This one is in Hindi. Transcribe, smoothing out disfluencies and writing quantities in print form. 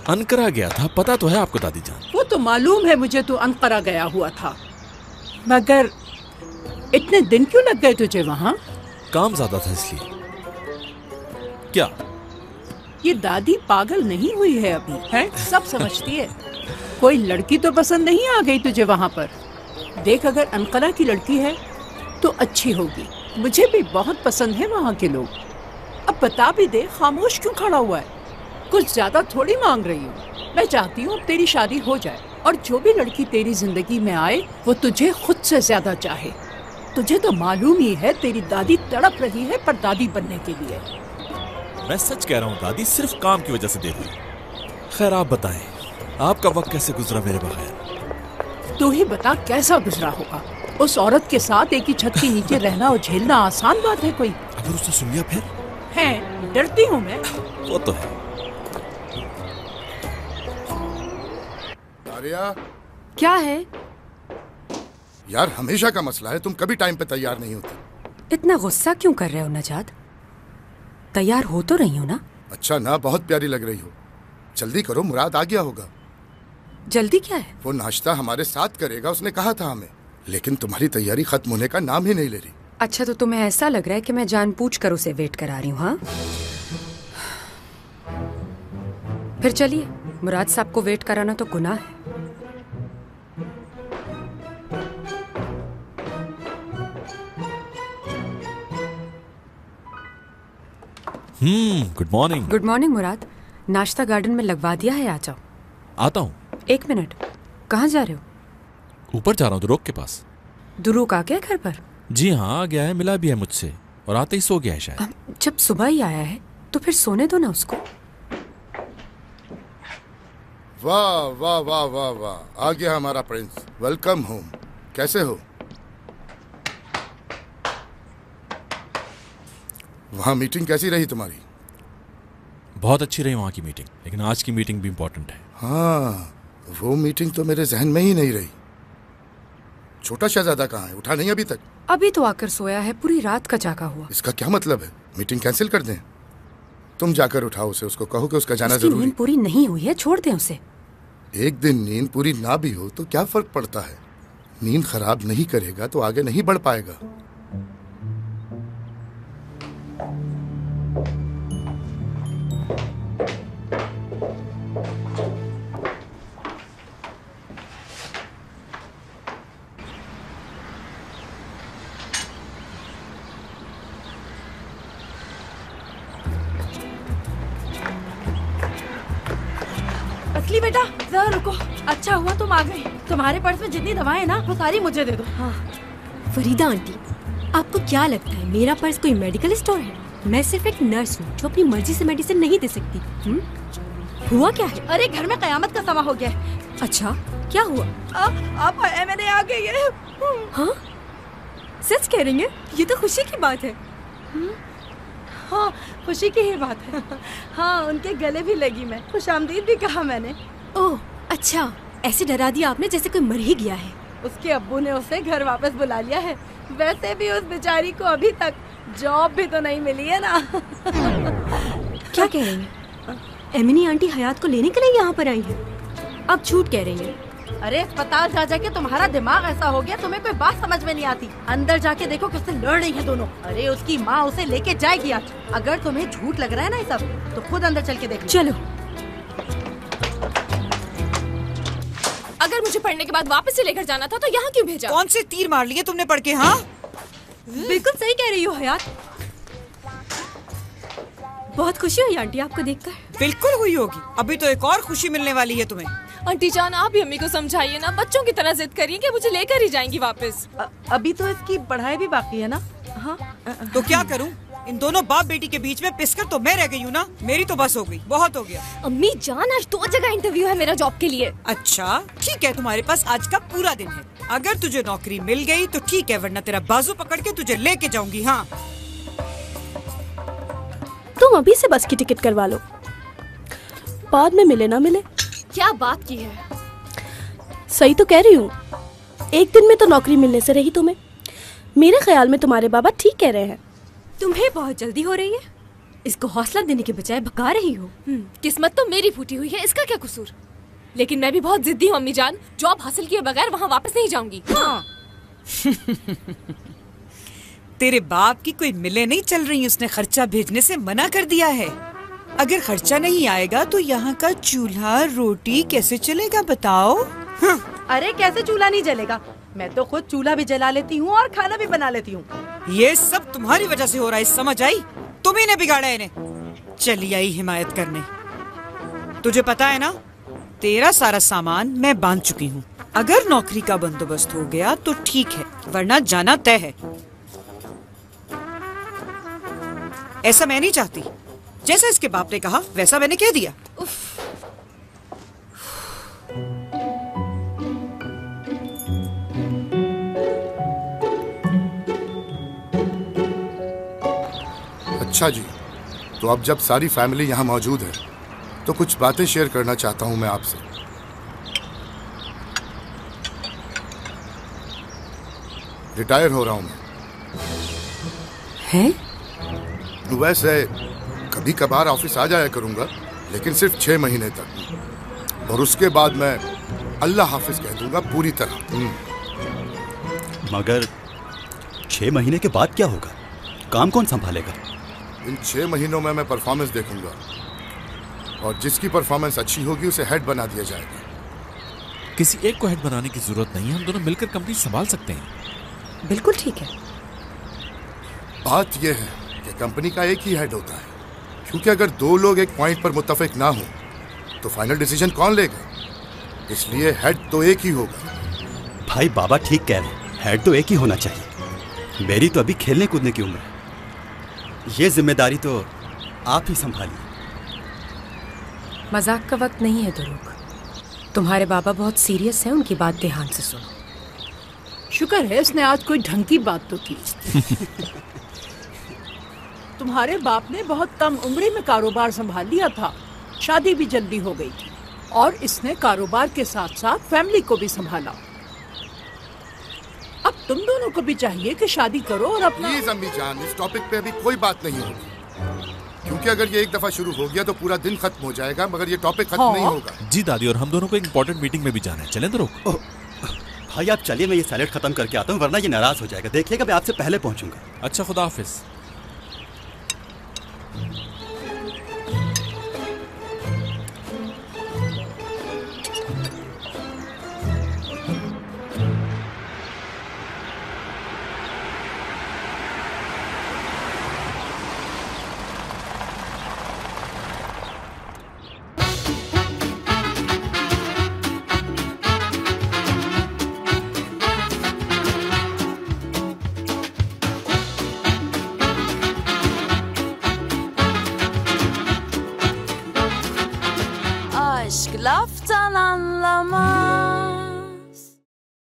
अनकरा गया था, पता तो है आपको दादी जान। वो तो मालूम है मुझे, तू अनकरा गया हुआ था, मगर इतने दिन क्यों लग गए तुझे वहाँ? काम ज्यादा था इसलिए। क्या ये दादी पागल नहीं हुई है अभी? है सब समझती है। कोई लड़की तो पसंद नहीं आ गई तुझे वहाँ पर? देख, अगर अनकरा की लड़की है तो अच्छी होगी। मुझे भी बहुत पसंद है वहाँ के लोग। अब बता भी दे, खामोश क्यों खड़ा हुआ है? कुछ ज्यादा थोड़ी मांग रही हूँ। मैं चाहती हूँ तेरी शादी हो जाए और जो भी लड़की तेरी जिंदगी में आए वो तुझे खुद से ज्यादा चाहे। तुझे तो मालूम ही है तेरी दादी तड़प रही है पर दादी बनने के लिए। मैं सच कह रहा हूँ दादी, सिर्फ काम की वजह से देर हुई। खैर आप बताएं, आपका वक्त कैसे गुजरा मेरे बगैर? तू ही बता कैसा गुजरा होगा। उस औरत के साथ एक ही छत के नीचे रहना और झेलना आसान बात है कोई? अगर उसने सुन लिया फिर? है, डरती हूँ मैं। वो तो है। आर्या, क्या है? यार हमेशा का मसला है, तुम कभी टाइम पे तैयार नहीं होती। इतना गुस्सा क्यों कर रहे हो नजात? तैयार हो तो रही हो ना? अच्छा ना, बहुत प्यारी लग रही हो। जल्दी करो, मुराद आ गया होगा। जल्दी क्या है? वो नाश्ता हमारे साथ करेगा, उसने कहा था हमें, लेकिन तुम्हारी तैयारी खत्म होने का नाम ही नहीं ले रही। अच्छा, तो तुम्हें ऐसा लग रहा है कि मैं जानबूझकर उसे वेट करा रही हूँ? हाँ, फिर चलिए, मुराद साहब को वेट कराना तो गुनाह है। Good morning. गुड मॉर्निंग मुराद। नाश्ता गार्डन में लगवा दिया है, आ जाओ। आता हूँ। 1 मिनट, कहाँ जा रहे हो? ऊपर जा रहा हूँ दुरूक के पास। दुरूक आ गया घर पर? जी हाँ, आ गया है, मिला भी है मुझसे और आते ही सो गया है शायद। जब सुबह ही आया है तो फिर सोने दो ना उसको। वाह वाह वाह वाह वाह, आ गया हमारा प्रिंस। Welcome home. कैसे हो? वहाँ मीटिंग कैसी रही तुम्हारी? बहुत अच्छी रही वहाँ की मीटिंग, लेकिन आज की मीटिंग भी इम्पोर्टेंट है। हाँ, वो मीटिंग तो मेरे जहन में ही नहीं रही। छोटा शहजादा कहाँ है? उठा नहीं अभी तक? अभी तो आकर सोया है, पूरी रात का जागा हुआ। इसका क्या मतलब है? मीटिंग कैंसिल कर दें? तुम जाकर उठाओ उसे, उसको कहो कि उसका जाना उसकी जरूरी। नींद पूरी नहीं हुई है, छोड़ दें उसे। एक दिन नींद पूरी ना भी हो तो क्या फर्क पड़ता है? नींद खराब नहीं करेगा तो आगे नहीं बढ़ पाएगा। असली बेटा, जरा रुको। अच्छा हुआ तुम आ गए। तुम्हारे पर्स में जितनी दवाएं ना वो सारी मुझे दे दो। हाँ, फरीदा आंटी, आपको क्या लगता है मेरा पर्स कोई मेडिकल स्टोर है? मैं सिर्फ एक नर्स हूँ जो अपनी मर्जी से मेडिसिन नहीं दे सकती। हुआ क्या है? अरे घर में कयामत का समा हो गया है। अच्छा, क्या हुआ? आप मैंने आ गई है। हाँ, सच कह रही हैं? ये तो खुशी की बात है। हाँ, खुशी की ही बात है। हाँ, उनके गले भी लगी मैं, खुशामदीद भी कहा मैंने। ओह अच्छा, ऐसे डरा दिया आपने जैसे कोई मर ही गया है। उसके अब्बू ने उसे घर वापस बुला लिया है। वैसे भी उस बेचारी को अभी तक जॉब भी तो नहीं मिली है ना। क्या कह रही हैं? एमिनी आंटी हयात को लेने के लिए यहाँ पर आई है? अब झूठ कह रही हैं। अरे अस्पताल जा जाके तुम्हारा दिमाग ऐसा हो गया, तुम्हें कोई बात समझ में नहीं आती। अंदर जाके देखो किससे लड़ रही है दोनों। अरे उसकी माँ उसे लेके जाएगी आज। अगर तुम्हें झूठ लग रहा है ना ये सब, तो खुद अंदर चल के देख लो। चलो। अगर मुझे पढ़ने के बाद वापस से लेकर जाना था तो यहाँ क्यों भेजा? कौन से तीर मार लिए तुमने पढ़ के? हाँ, बिल्कुल सही कह रही हो हयात। बहुत खुशी हुई आंटी आपको देखकर। बिल्कुल हुई होगी। अभी तो एक और खुशी मिलने वाली है तुम्हें। आंटी जान, आप भी अम्मी को समझाइए ना, बच्चों की तरह जिद करिए कि मुझे लेकर ही जाएंगी वापस। अभी तो इसकी पढ़ाई भी बाकी है ना। हाँ, तो क्या करूं? इन दोनों बाप बेटी के बीच में पिसकर तो मैं रह गई हूँ ना। मेरी तो बस हो गई, बहुत हो गया। अम्मी जान, आज 2 जगह इंटरव्यू है मेरा जॉब के लिए। अच्छा ठीक है, तुम्हारे पास आज का पूरा दिन है। अगर तुझे नौकरी मिल गई तो ठीक है, वरना तेरा बाजू पकड़ के तुझे लेके जाऊंगी। हाँ, तुम अभी से बस की टिकट करवा लो, बाद में मिले ना मिले। क्या बात की है? सही तो कह रही हूँ, एक दिन में तो नौकरी मिलने से रही तुम्हें। मेरे ख्याल में तुम्हारे बाबा ठीक कह रहे हैं। तुम्हें बहुत जल्दी हो रही है। इसको हौसला देने के बजाय भगा रही हो। किस्मत तो मेरी फूटी हुई है, इसका क्या कसूर? लेकिन मैं भी बहुत जिद्दी हूँ अम्मी जान, जॉब हासिल किए बगैर वहाँ वापस नहीं जाऊंगी। हाँ। तेरे बाप की कोई मिले नहीं चल रही, उसने खर्चा भेजने से मना कर दिया है। अगर खर्चा नहीं आएगा तो यहाँ का चूल्हा रोटी कैसे चलेगा बताओ? अरे कैसे चूल्हा नहीं जलेगा? मैं तो खुद चूल्हा भी जला लेती हूँ और खाना भी बना लेती हूँ। ये सब तुम्हारी वजह से हो रहा है, समझ आई? तुम्ही ने बिगाड़ा इन्हें। चली आई हिमायत करने। तुझे पता है ना, तेरा सारा सामान मैं बांध चुकी हूँ। अगर नौकरी का बंदोबस्त हो गया तो ठीक है, वरना जाना तय है। ऐसा मैं नहीं चाहती। जैसा इसके बाप ने कहा वैसा मैंने कह दिया। अच्छा जी, तो अब जब सारी फैमिली यहाँ मौजूद है तो कुछ बातें शेयर करना चाहता हूँ मैं आपसे। रिटायर हो रहा हूँ मैं। हैं? वैसे कभी कभार ऑफिस आ जाया करूंगा, लेकिन सिर्फ 6 महीने तक, और उसके बाद मैं अल्लाह हाफिज कह दूंगा पूरी तरह। मगर 6 महीने के बाद क्या होगा? काम कौन संभालेगा? इन 6 महीनों में मैं परफॉर्मेंस देखूंगा, और जिसकी परफॉर्मेंस अच्छी होगी उसे हेड बना दिया जाएगा। किसी एक को हेड बनाने की जरूरत नहीं है, हम दोनों मिलकर कंपनी संभाल सकते हैं। बिल्कुल ठीक है। बात यह है कि कंपनी का एक ही हेड होता है, क्योंकि अगर 2 लोग एक पॉइंट पर मुत्तफिक ना हो तो फाइनल डिसीजन कौन लेगा? इसलिए हेड तो एक ही होगा। भाई बाबा ठीक कह रहे हैं, हेड तो एक ही होना चाहिए। मेरी तो अभी खेलने कूदने की उम्र है, ये जिम्मेदारी तो आप ही संभालिए। मजाक का वक्त नहीं है दुरुक, तुम्हारे बाबा बहुत सीरियस हैं, उनकी बात ध्यान से सुनो। शुक्र है इसने आज कोई ढंग की बात तो की। तुम्हारे बाप ने बहुत कम उम्र में कारोबार संभाल लिया था, शादी भी जल्दी हो गई थी, और इसने कारोबार के साथ साथ फैमिली को भी संभाला। अब तुम दोनों को भी चाहिए कि शादी करो और अपना। प्लीज अम्मी जान, इस टॉपिक पे अभी कोई बात नहीं होगी, क्योंकि अगर ये एक दफा शुरू हो गया तो पूरा दिन खत्म हो जाएगा, मगर ये टॉपिक खत्म नहीं होगा। जी दादी, और हम दोनों को एक इम्पोर्टेंट मीटिंग में भी जाना है, चलें तो रुक। भाई आप चलिए, मैं ये सैलेड खत्म करके आता हूँ, वरना ये नाराज हो जाएगा। देखिएगा मैं आपसे पहले पहुंचूंगा। अच्छा, खुदा हाफिज। Aşk laftan anlamaz.